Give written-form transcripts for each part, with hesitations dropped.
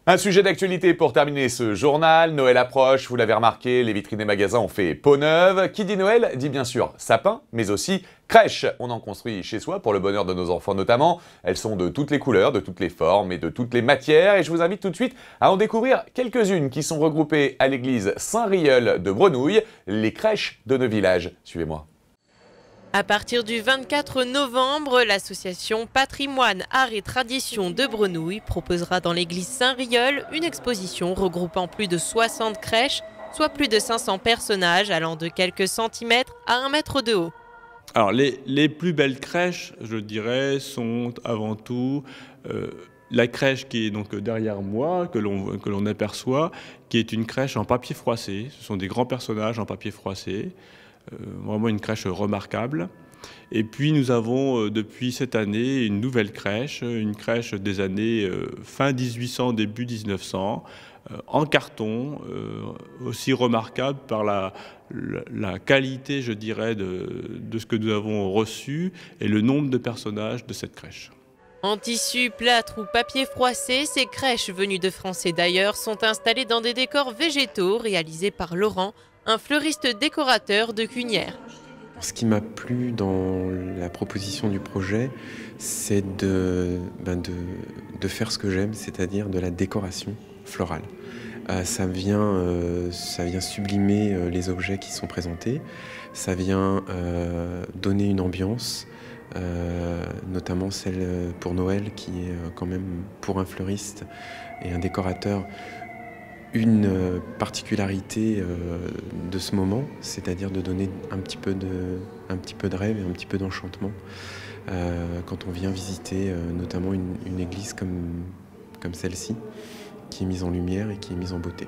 Un sujet d'actualité pour terminer ce journal. Noël approche, vous l'avez remarqué, les vitrines des magasins ont fait peau neuve. Qui dit Noël dit bien sûr sapin, mais aussi crèche. On en construit chez soi pour le bonheur de nos enfants notamment. Elles sont de toutes les couleurs, de toutes les formes et de toutes les matières. Et je vous invite tout de suite à en découvrir quelques-unes qui sont regroupées à l'église Saint-Rieul de Brenouille, les crèches de nos villages. Suivez-moi. À partir du 24 novembre, l'association Patrimoine, Art et Tradition de Brenouille proposera dans l'église Saint-Rieul une exposition regroupant plus de 60 crèches, soit plus de 500 personnages allant de quelques centimètres à 1 mètre de haut. Alors les plus belles crèches, je dirais, sont avant tout la crèche qui est donc derrière moi, que l'on aperçoit, qui est une crèche en papier froissé. Ce sont des grands personnages en papier froissé. Vraiment une crèche remarquable. Et puis nous avons depuis cette année une nouvelle crèche, une crèche des années fin 1800, début 1900, en carton, aussi remarquable par la qualité, je dirais, de ce que nous avons reçu et le nombre de personnages de cette crèche. En tissu, plâtre ou papier froissé, ces crèches venues de France et d'ailleurs sont installées dans des décors végétaux réalisés par Laurent, un fleuriste décorateur de Cunières. Ce qui m'a plu dans la proposition du projet, c'est de faire ce que j'aime, c'est-à-dire de la décoration florale. Ça vient sublimer les objets qui sont présentés, ça vient donner une ambiance, notamment celle pour Noël qui est quand même pour un fleuriste et un décorateur une particularité de ce moment, c'est-à-dire de donner un petit peu de rêve et un petit peu d'enchantement quand on vient visiter notamment une église comme celle-ci, qui est mise en lumière et qui est mise en beauté.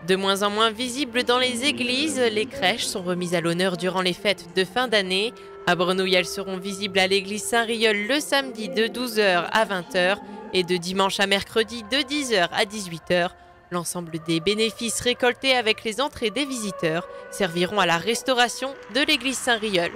De moins en moins visibles dans les églises, les crèches sont remises à l'honneur durant les fêtes de fin d'année. À Brenouille, elles seront visibles à l'église Saint-Rieul le samedi de 12h à 20h et de dimanche à mercredi de 10h à 18h. L'ensemble des bénéfices récoltés avec les entrées des visiteurs serviront à la restauration de l'église Saint-Rieul.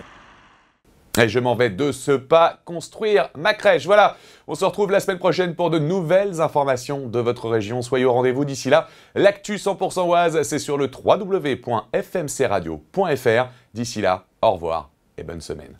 Et je m'en vais de ce pas construire ma crèche. Voilà, on se retrouve la semaine prochaine pour de nouvelles informations de votre région. Soyez au rendez-vous d'ici là. L'actu 100% Oise, c'est sur le www.fmcradio.fr. D'ici là, au revoir et bonne semaine.